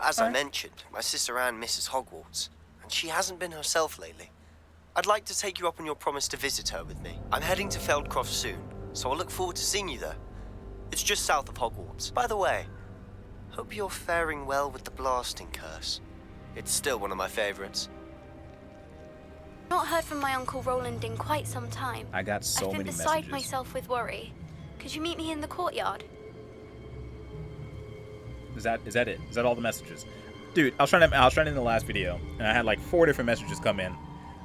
As I mentioned, my sister Anne misses Hogwarts, and she hasn't been herself lately. I'd like to take you up on your promise to visit her with me. I'm heading to Feldcroft soon, so I'll look forward to seeing you there. It's just south of Hogwarts. By the way, hope you're faring well with the blasting curse. It's still one of my favorites. Not heard from my Uncle Roland in quite some time. I got so many messages. I've been beside myself with worry. Could you meet me in the courtyard? Is that it? Is that all the messages? Dude, I was trying to in the last video, and I had like 4 different messages come in.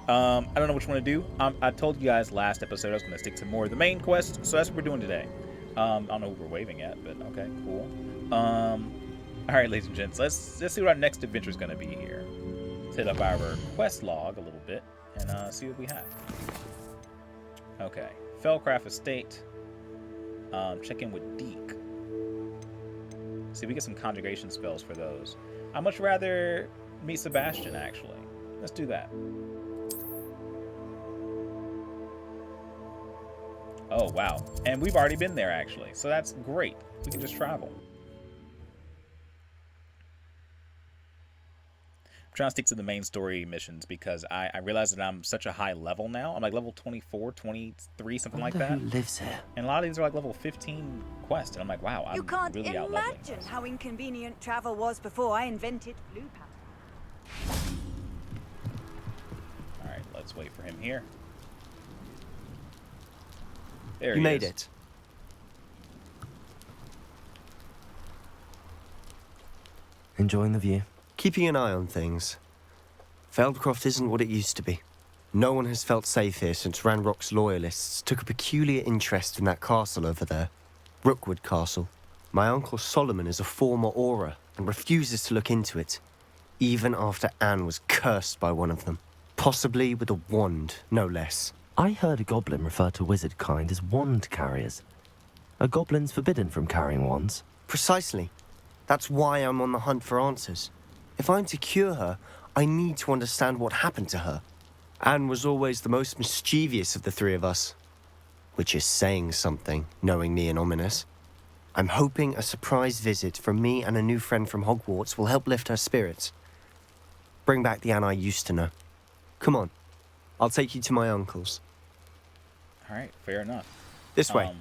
I don't know which one to do. I told you guys last episode I was going to stick to more of the main quest, so that's what we're doing today. I don't know who we're waving at, but okay, cool. All right, ladies and gents, let's see what our next adventure is going to be here. Let's hit up our quest log a little bit and see what we have. Okay, Felcraft Estate. Check in with Deke. See, we get some conjugation spells for those. I'd much rather meet Sebastian, actually. Let's do that. Oh, wow. And we've already been there, actually. So that's great. We can just travel. I'm trying to stick to the main story missions because I realize that I'm such a high level now. I'm like level 24, 23, something like that. Who lives here? And a lot of these are like level 15 quests. And I'm like, wow, I'm really out-leveling. You can't imagine how inconvenient travel was before I invented blue powder. All right, let's wait for him here. There you he made is. it. Enjoying the view? Keeping an eye on things. Feldcroft isn't what it used to be. No one has felt safe here since Ranrock's loyalists took a peculiar interest in that castle over there. Rookwood Castle. My uncle Solomon is a former Auror and refuses to look into it, even after Anne was cursed by one of them. Possibly with a wand, no less. I heard a goblin refer to wizard kind as wand carriers. Are goblins forbidden from carrying wands? Precisely. That's why I'm on the hunt for answers. If I'm to cure her, I need to understand what happened to her. Anne was always the most mischievous of the three of us. Which is saying something, knowing me and ominous. I'm hoping a surprise visit from me and a new friend from Hogwarts will help lift her spirits. Bring back the Anne I used to know. Come on. I'll take you to my uncle's. All right, fair enough. This way.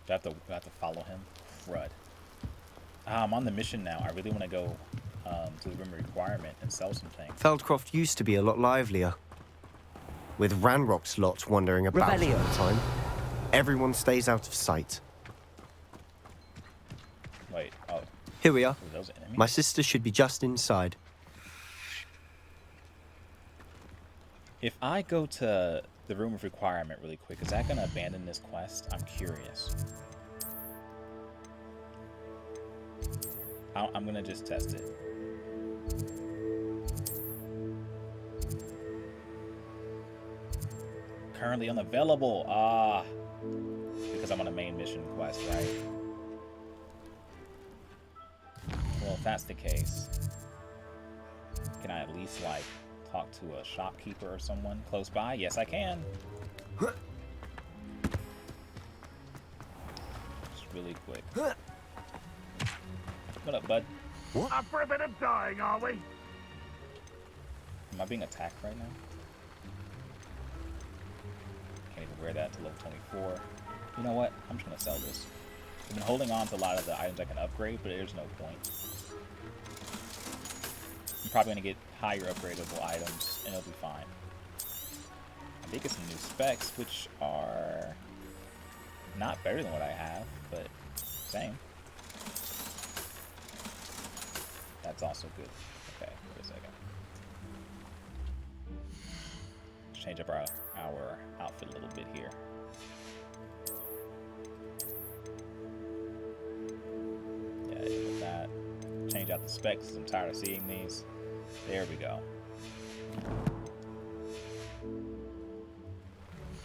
Do I have to follow him? Crud. I'm on the mission now. I really want to go to the room of requirement and sell some things. Feldcroft used to be a lot livelier. With Ranrock's lot wandering about all the time, everyone stays out of sight. Wait, oh. Here we are. Are those enemies? My sister should be just inside. If I go to the room of requirement really quick, is that going to abandon this quest? I'm curious. I'm going to just test it. Currently unavailable. Because I'm on a main mission quest, right? Well, if that's the case, can I at least, like, talk to a shopkeeper or someone close by? Yes, I can. Just really quick. What up, bud? What? Up for a bit of dying, are we? Am I being attacked right now? Can't even wear that to level 24. You know what? I'm just gonna sell this. I've been holding on to a lot of the items I can upgrade, but there's no point. I'm probably gonna get higher upgradable items, and it'll be fine. I did get some new specs, which are not better than what I have, but same. That's also good. Okay, wait a second. Let's change up our outfit a little bit here. Yeah, with that. Change out the specs because I'm tired of seeing these. There we go.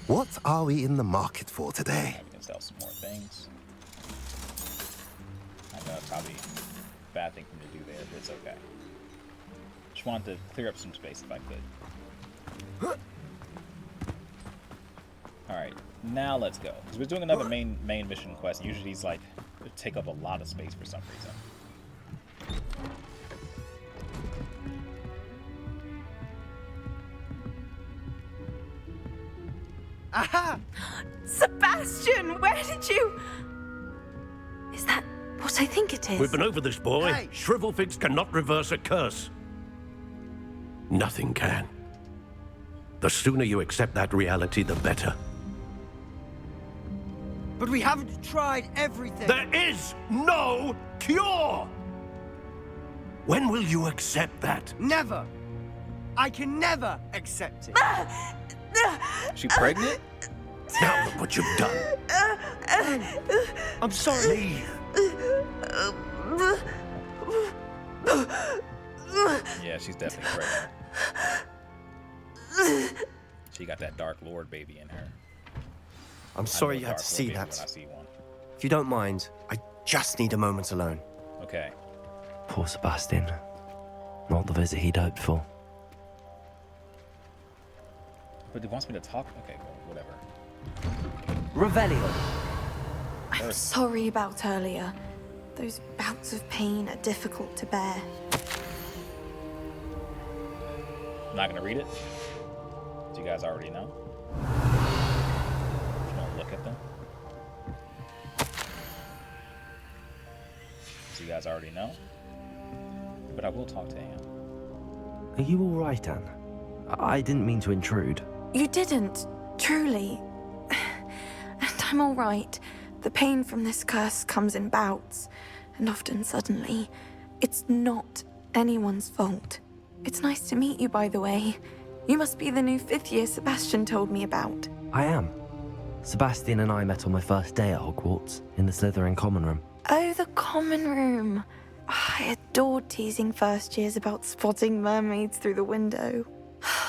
What are we in the market for today? We can sell some more things. I know it's probably a bad thing for me to do there, but it's okay. Just wanted to clear up some space if I could. Alright, now let's go. Because we're doing another main mission quest. Usually these like take up a lot of space for some reason. Aha! Sebastian, where did you... Is that what I think it is? We've been over this, boy. Hey. Shrivelfigs cannot reverse a curse. Nothing can. The sooner you accept that reality, the better. But we haven't tried everything. There is no cure! When will you accept that? Never. I can never accept it. Is she pregnant? Now look what you've done. I'm sorry. Leave. Yeah, she's definitely pregnant. She got that Dark Lord baby in her. I'm sorry you had to see that. When I see one. If you don't mind, I just need a moment alone. Okay. Poor Sebastian. Not the visit he'd hoped for. But he wants me to talk? Okay, well, whatever. Revelio. I'm sorry about earlier. Those bouts of pain are difficult to bear. I'm not gonna read it. Do you guys already know? Just don't look at them. So you guys already know. But I will talk to Anne. Are you all right, Anne? I didn't mean to intrude. You didn't, truly. And I'm all right. The pain from this curse comes in bouts, and often suddenly. It's not anyone's fault. It's nice to meet you, by the way. You must be the new 5th year Sebastian told me about. I am. Sebastian and I met on my first day at Hogwarts, in the Slytherin common room. Oh, the common room. I adored teasing first years about spotting mermaids through the window.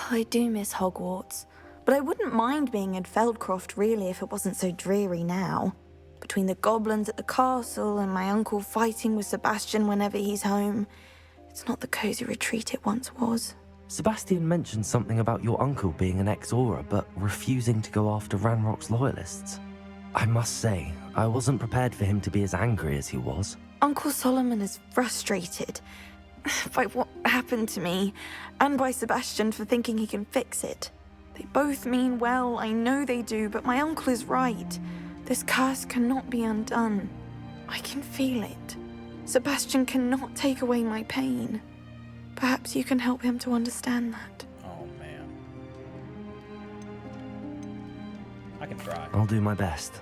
I do miss Hogwarts, but I wouldn't mind being in Feldcroft really if it wasn't so dreary now. Between the goblins at the castle and my uncle fighting with Sebastian whenever he's home, it's not the cozy retreat it once was. Sebastian mentioned something about your uncle being an ex-Auror, but refusing to go after Ranrock's loyalists. I must say, I wasn't prepared for him to be as angry as he was. Uncle Solomon is frustrated by what happened to me, and by Sebastian for thinking he can fix it. They both mean well, I know they do, but my uncle is right. This curse cannot be undone. I can feel it. Sebastian cannot take away my pain. Perhaps you can help him to understand that. Oh, man. I can try. I'll do my best.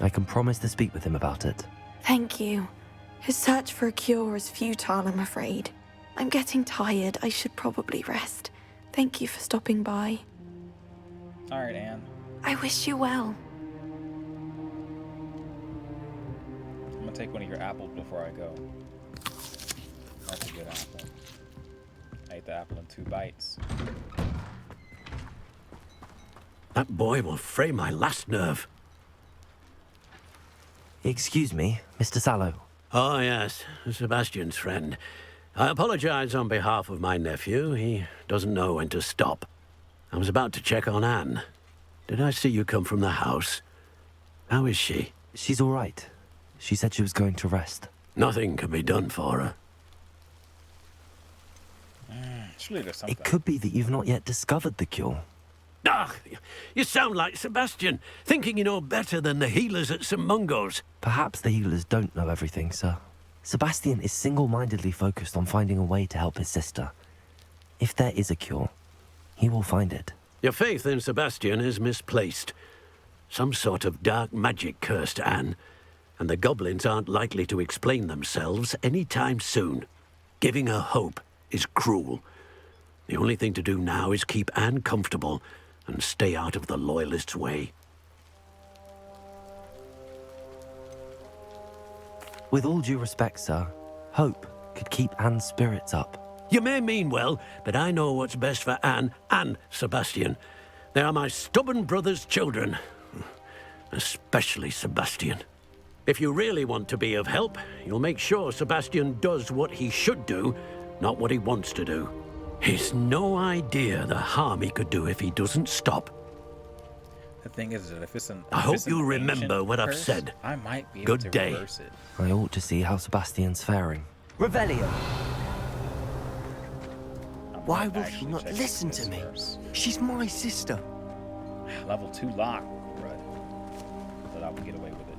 I can promise to speak with him about it. Thank you. His search for a cure is futile, I'm afraid. I'm getting tired. I should probably rest. Thank you for stopping by. Alright, Anne. I wish you well. I'm gonna take one of your apples before I go. That's a good apple. I ate the apple in 2 bites. That boy will fray my last nerve. Excuse me, Mr. Sallow. Oh, yes, Sebastian's friend. I apologize on behalf of my nephew. He doesn't know when to stop. I was about to check on Anne. Did I see you come from the house? How is she? She's all right. She said she was going to rest. Nothing can be done for her. Surely there's something. It could be that you've not yet discovered the cure. Ah, you sound like Sebastian, thinking you know better than the healers at St. Mungo's. Perhaps the healers don't know everything, sir. Sebastian is single-mindedly focused on finding a way to help his sister. If there is a cure, he will find it. Your faith in Sebastian is misplaced. Some sort of dark magic cursed Anne, and the goblins aren't likely to explain themselves any time soon. Giving her hope is cruel. The only thing to do now is keep Anne comfortable and stay out of the Loyalists' way. With all due respect, sir, hope could keep Anne's spirits up. You may mean well, but I know what's best for Anne and Sebastian. They are my stubborn brother's children. Especially Sebastian. If you really want to be of help, you'll make sure Sebastian does what he should do, not what he wants to do. He's no idea the harm he could do if he doesn't stop. The thing is that if it's an I hope you remember what I've said. I might be able Good to day. reverse it. I ought to see how Sebastian's faring. Revelio. I Why might will she actually not check listen this to me? verse. She's my sister. Level 2 lock. Right. Thought I would get away with it.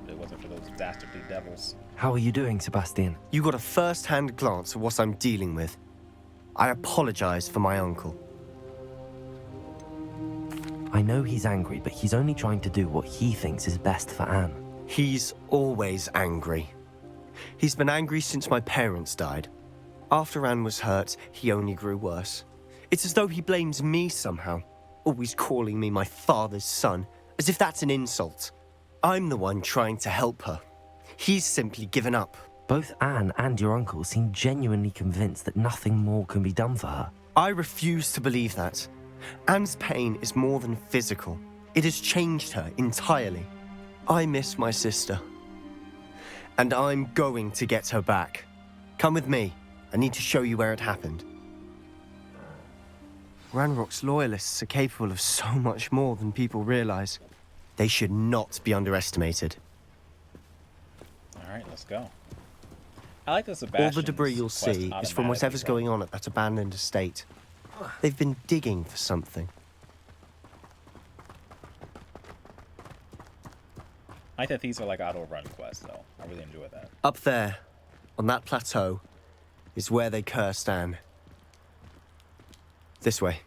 If it wasn't for those dastardly devils. How are you doing, Sebastian? You got a first-hand glance at what I'm dealing with. I apologize for my uncle. I know he's angry, but he's only trying to do what he thinks is best for Anne. He's always angry. He's been angry since my parents died. After Anne was hurt, he only grew worse. It's as though he blames me somehow, always calling me my father's son, as if that's an insult. I'm the one trying to help her. He's simply given up. Both Anne and your uncle seem genuinely convinced that nothing more can be done for her. I refuse to believe that. Anne's pain is more than physical. It has changed her entirely. I miss my sister. And I'm going to get her back. Come with me. I need to show you where it happened. Ranrock's loyalists are capable of so much more than people realize. They should not be underestimated. Alright, let's go. I like the Sebastian. All the debris you'll see is from whatever's going on at that abandoned estate. They've been digging for something. I think these are like auto-run quests, though. I really enjoy that. Up there, on that plateau, is where they cursed Anne. This way.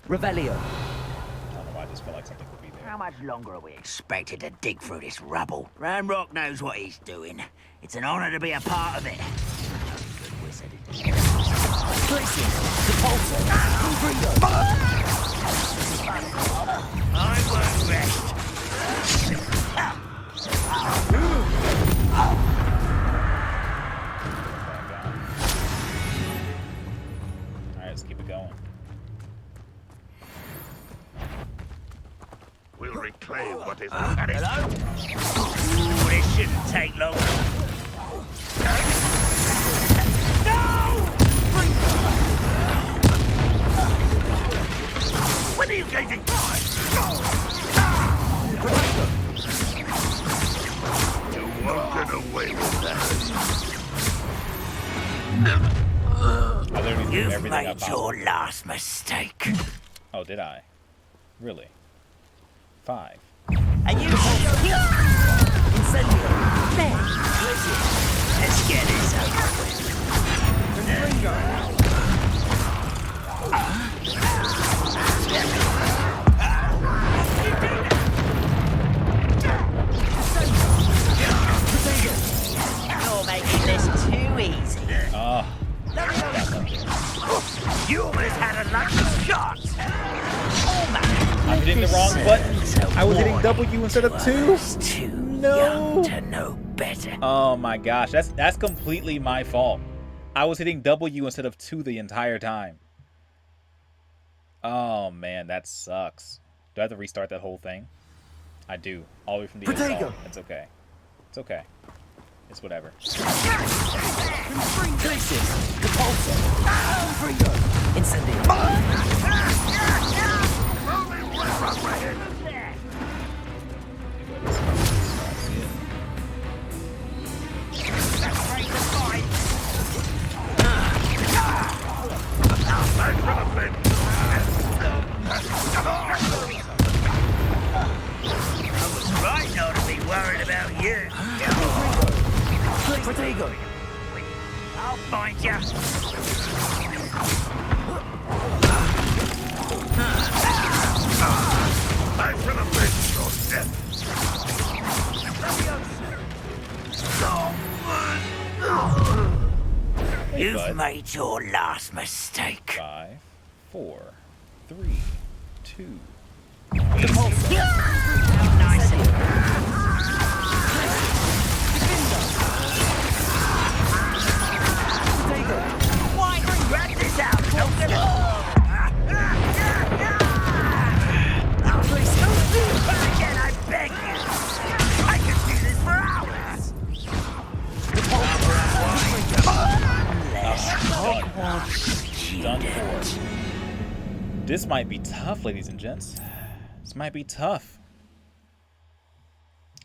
Revelio. I don't know why I just felt like something would be there. How much longer are we expected to dig through this rubble? Ranrock knows what he's doing. It's an honor to be a part of it. Good wizard. Glacier, Repulsor, I won't rest. Alright, let's keep it going. We'll reclaim what is vanished. Hello? Ooh, this shouldn't take long. When are you getting You won't get away with that. I literally threw You've everything up made your last mistake. Oh, did I? Really? 5. And you Incendio. There. Let's get this over with. You're making this too easy. Oh. You almost had a lucky shot. I'm hitting the wrong button. I was hitting W instead of 2. No. To know better. Oh my gosh, that's completely my fault. I was hitting W instead of 2 the entire time. Oh man, that sucks. Do I have to restart that whole thing? I do. All the way from the install. It's okay. It's okay. It's whatever. Right now to be worried about you. I'll find you. I'm gonna avenge your death. You've made your last mistake. 5, 4, 3, 2. Why wrap this out? Please don't do it again, I beg you. I can do this for hours. Done for. This might be tough, ladies and gents. This might be tough.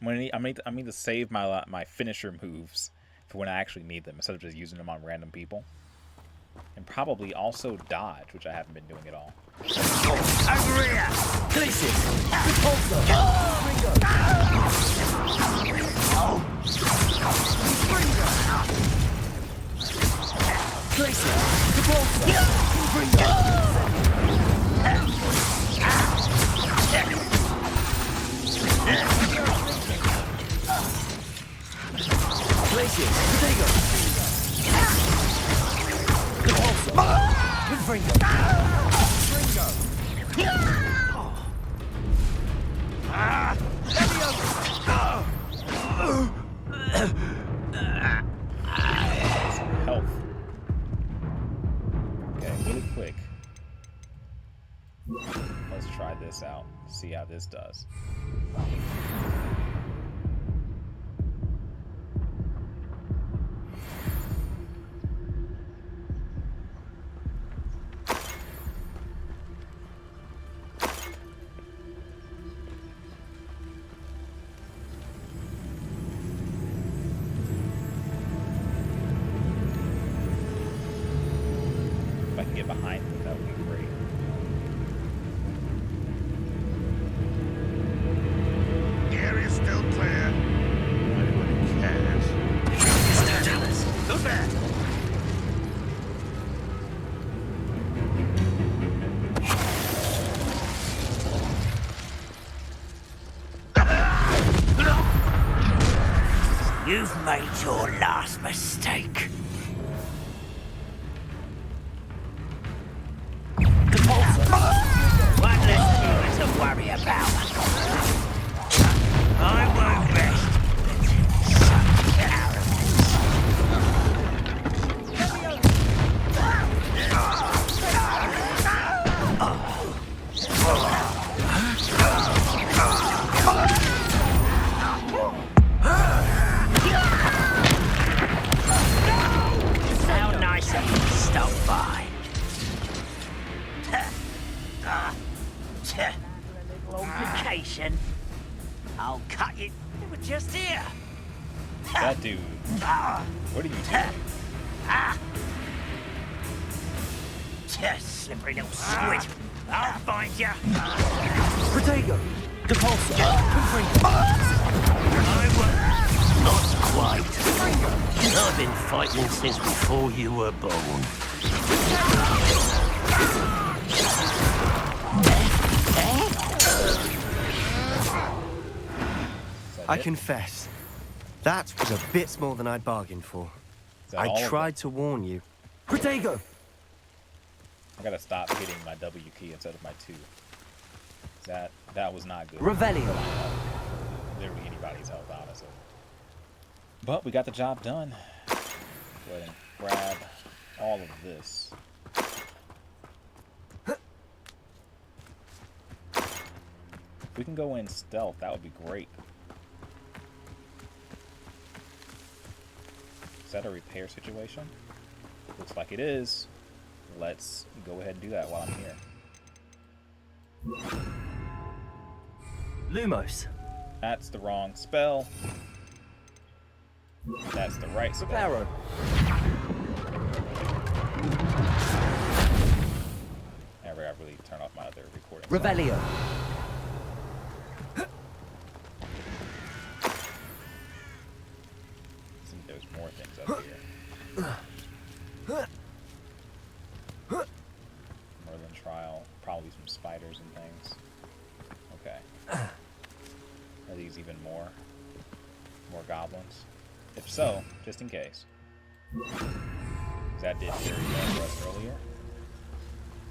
I need to save my finisher moves for when I actually need them instead of just using them on random people. And probably also dodge, which I haven't been doing at all. Over here! Places! Health. Okay, really quick. Let's try this out. See how this does. If I can get behind them, that would be great. The area's still clear. Nobody cares. Who's there? You've made your last mistake. One less human to worry about. I won't rest until some How nice of you to stop by. Vacation. I'll cut you. You were just here. That dude. What are you doing? Just slippery little squid. I'll find you. Protego! Depulso! I will. Not quite. I've been fighting since before you were born. I confess, that was a bit more than I'd bargained for. Is that all I of tried to warn you. Protego! I gotta stop hitting my W key instead of my 2. That was not good. Revelio! Literally anybody's health, honestly. But we got the job done. Go ahead and grab all of this. If we can go in stealth, that would be great. Is that a repair situation? Looks like it is. Let's go ahead and do that while I'm here. Lumos. That's the wrong spell. That's the right spell. Reparo. I really turn off my other recording. Revelio. Seems there's more things up here. Merlin trial, probably some spiders and things. Okay. Are these even more? More goblins? If so, just in case. 'Cause that did very well for us earlier.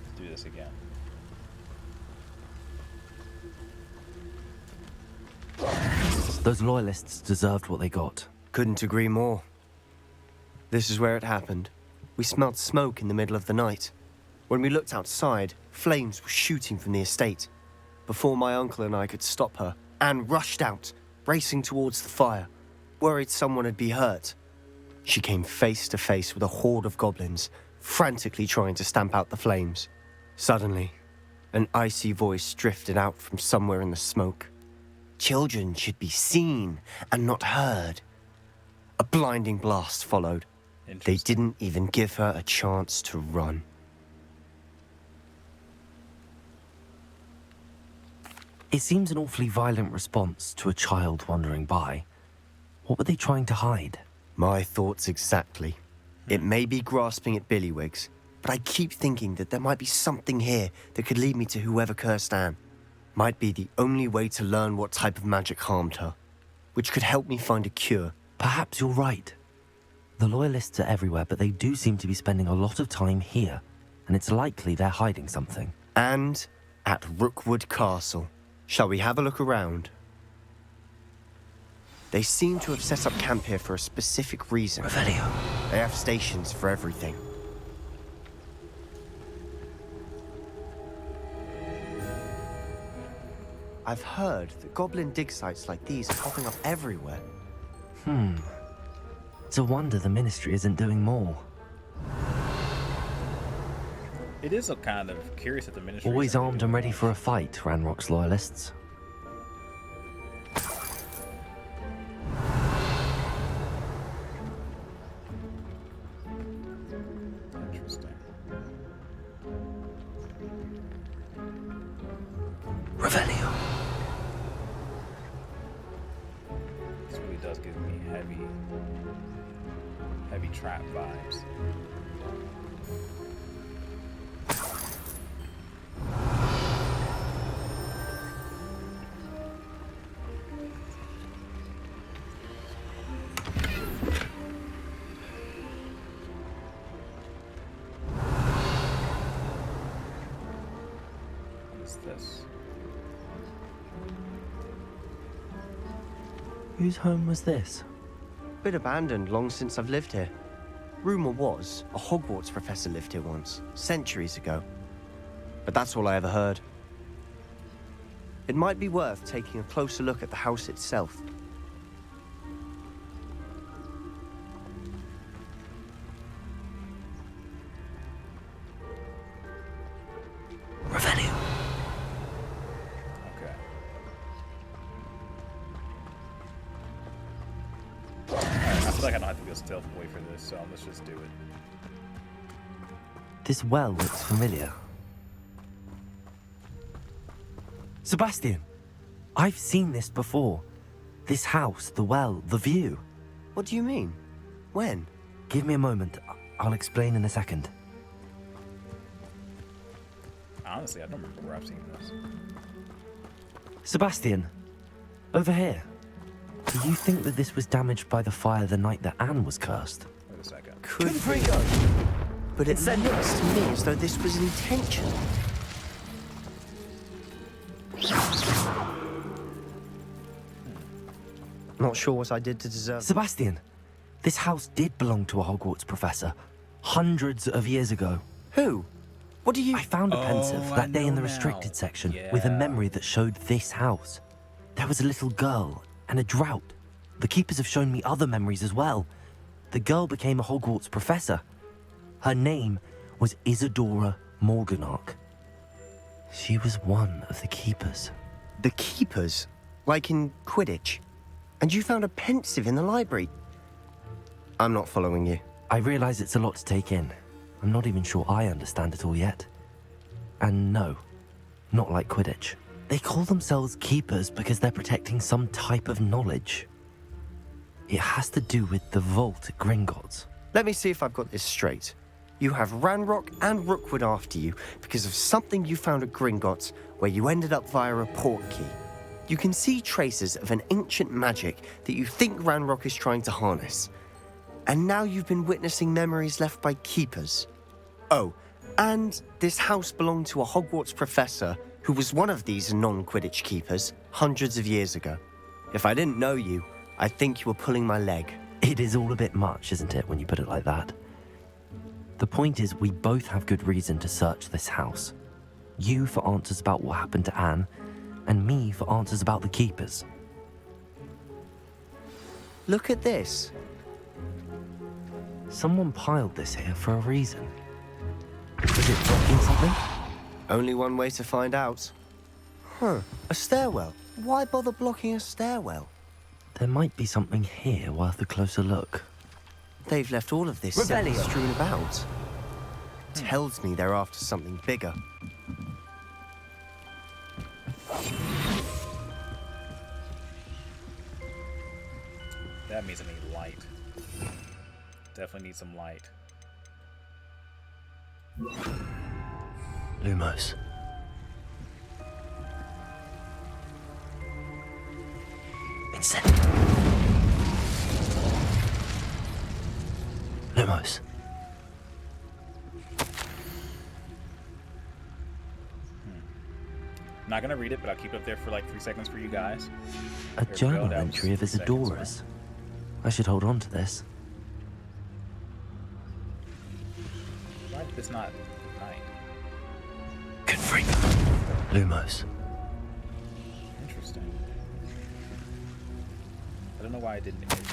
Let's do this again. Those loyalists deserved what they got. Couldn't agree more. This is where it happened. We smelled smoke in the middle of the night. When we looked outside, flames were shooting from the estate. Before my uncle and I could stop her, Anne rushed out, racing towards the fire, worried someone had been hurt. She came face to face with a horde of goblins, frantically trying to stamp out the flames. Suddenly, an icy voice drifted out from somewhere in the smoke. Children should be seen and not heard. A blinding blast followed. They didn't even give her a chance to run. It seems an awfully violent response to a child wandering by. What were they trying to hide? My thoughts exactly. It may be grasping at billywhigs, but I keep thinking that there might be something here that could lead me to whoever cursed Anne. Might be the only way to learn what type of magic harmed her, which could help me find a cure. Perhaps you're right. The Loyalists are everywhere, but they do seem to be spending a lot of time here, and it's likely they're hiding something. And at Rookwood Castle. Shall we have a look around? They seem to have set up camp here for a specific reason. Revelio. They have stations for everything. I've heard that goblin dig sites like these are popping up everywhere. It's a wonder the Ministry isn't doing more. It is a kind of curious that the Ministry... Always armed and ready for a fight, Ranrock's Loyalists. Interesting. Revelio. This really does give me heavy trap vibes. This. Whose home was this? Been abandoned long since I've lived here. Rumour was a Hogwarts professor lived here once, centuries ago. But that's all I ever heard. It might be worth taking a closer look at the house itself. Revelio. Okay. I feel like I don't have to go stealth away for this, so let's just do it. This well looks familiar. Sebastian! I've seen this before. This house, the well, the view. What do you mean? When? Give me a moment. I'll explain in a second. Honestly, I don't remember where I've seen this. Sebastian, over here. Do you think that this was damaged by the fire the night that Anne was cursed? Wait a second. Could be. But it looks to me as though this was intentional. Not sure what I did to deserve... Sebastian, this house did belong to a Hogwarts professor hundreds of years ago. Who? What do you... I found a pensive I that day in know the restricted now. section with a Yeah. memory that showed this house. There was a little girl and a drought. The keepers have shown me other memories as well. The girl became a Hogwarts professor. Her name was Isadora Morganach. She was one of the keepers. The keepers? Like in Quidditch? And you found a pensive in the library? I'm not following you. I realize it's a lot to take in. I'm not even sure I understand it all yet. And no, not like Quidditch. They call themselves keepers because they're protecting some type of knowledge. It has to do with the vault at Gringotts. Let me see if I've got this straight. You have Ranrock and Rookwood after you because of something you found at Gringotts where you ended up via a portkey. You can see traces of an ancient magic that you think Ranrock is trying to harness. And now you've been witnessing memories left by keepers. Oh, and this house belonged to a Hogwarts professor who was one of these non-Quidditch keepers hundreds of years ago. If I didn't know you, I'd think you were pulling my leg. It is all a bit much, isn't it, when you put it like that? The point is, we both have good reason to search this house. You for answers about what happened to Anne, and me for answers about the keepers. Look at this. Someone piled this here for a reason. Is it blocking something? Only one way to find out. Huh, a stairwell. Why bother blocking a stairwell? There might be something here worth a closer look. they've left all of this Revelio. strewn about. Tells me they're after something bigger. That means I need light. Definitely need some light. Lumos. Incendio. Lumos. I'm not gonna read it, but I'll keep it up there for like 3 seconds for you guys. A There we go, journal that was entry of 3 seconds, Isadora's. I should hold on to this. Why did this not ignite? Confirm. Lumos. Interesting. I don't know why I didn't ignite.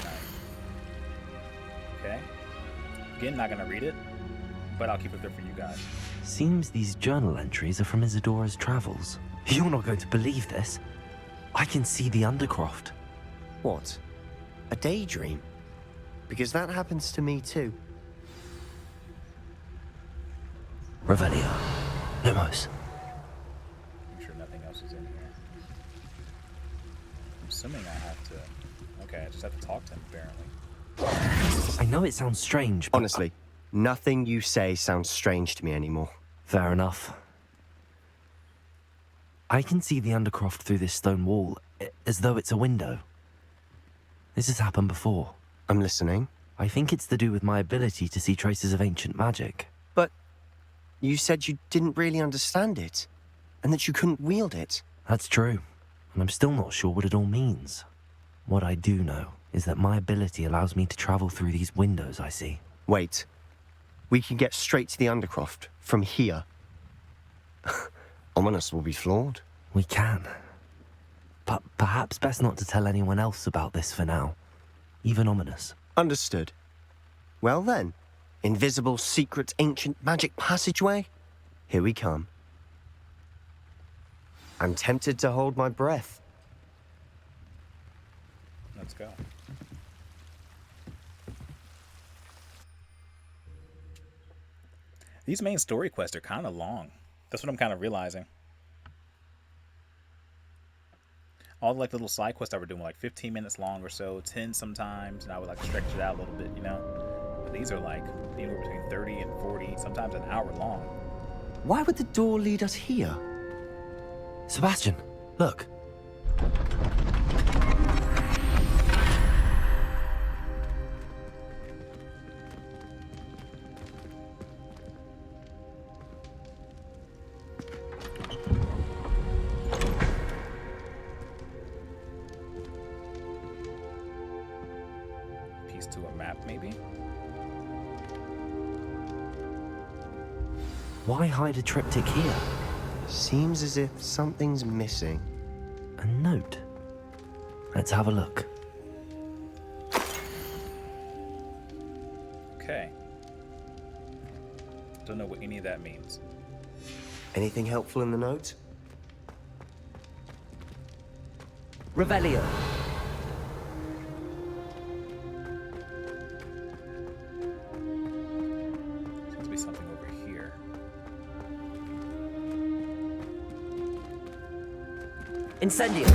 Okay. Again, not gonna read it, but I'll keep it there for you guys. Seems these journal entries are from Isadora's travels. You're not going to believe this. I can see the Undercroft. What? A daydream? Because that happens to me too. Revelio. Lumos. Make sure nothing else is in here. I'm assuming I have to... Okay, I just have to talk to him, apparently. I know it sounds strange, but... Honestly, nothing you say sounds strange to me anymore. Fair enough. I can see the Undercroft through this stone wall, as though it's a window. This has happened before. I'm listening. I think it's to do with my ability to see traces of ancient magic. But you said you didn't really understand it, and that you couldn't wield it. That's true, and I'm still not sure what it all means. What I do know is that my ability allows me to travel through these windows I see. Wait. We can get straight to the Undercroft from here. Ominous will be flawed. We can. But perhaps best not to tell anyone else about this for now. Even Ominous. Understood. Well then, invisible, secret, ancient magic passageway? Here we come. I'm tempted to hold my breath. Let's go. These main story quests are kind of long. That's what I'm kind of realizing. All the like little side quests I were doing were like 15 minutes long or so, 10 sometimes, and I would like stretch it out a little bit, you know? But these are like anywhere between 30 and 40, sometimes an hour long. Why would the door lead us here? Sebastian, look. Piece to a map, maybe? Why hide a triptych here? Seems as if something's missing. A note. Let's have a look. Okay. Don't know what any of that means. Anything helpful in the note? Revelio. Seems to be something over here. Incendio.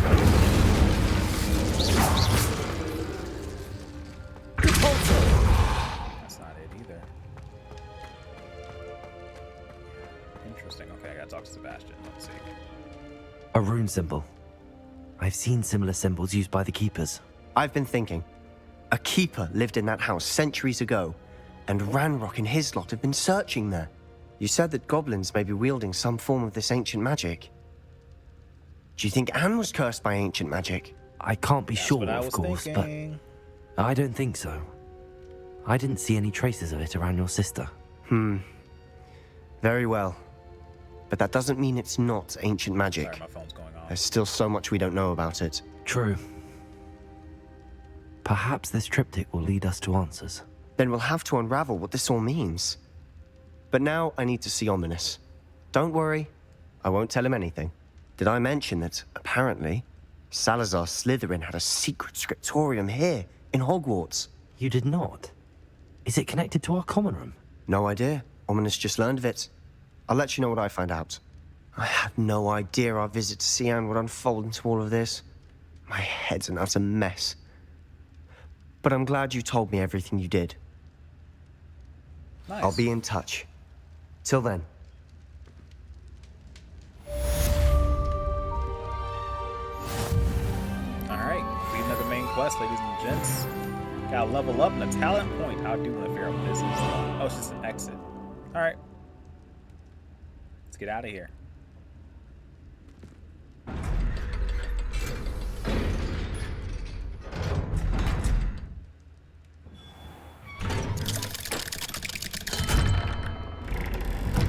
That's not it either. Interesting. Okay, I gotta talk to Sebastian. Let's see. A rune symbol. I've seen similar symbols used by the keepers. I've been thinking. A keeper lived in that house centuries ago, and Ranrock and his lot have been searching there. You said that goblins may be wielding some form of this ancient magic. Do you think Anne was cursed by ancient magic? I can't be That's sure, what I of was course, thinking. but I don't think so. I didn't see any traces of it around your sister. Very well. But that doesn't mean it's not ancient magic. Sorry, my phone's going off. There's still so much we don't know about it. True. Perhaps this triptych will lead us to answers. Then we'll have to unravel what this all means. But now I need to see Ominous. Don't worry, I won't tell him anything. Did I mention that, apparently, Salazar Slytherin had a secret scriptorium here, in Hogwarts? You did not? Is it connected to our common room? No idea. Ominous just learned of it. I'll let you know what I find out. I had no idea our visit to Sian would unfold into all of this. My head's an utter mess. But I'm glad you told me everything you did. Nice. I'll be in touch. Till then. Alright, leading to the main quest, ladies and gents. Gotta level up and a talent point. I do want to figure out what this is. Oh, it's just an exit. Alright. Let's get out of here.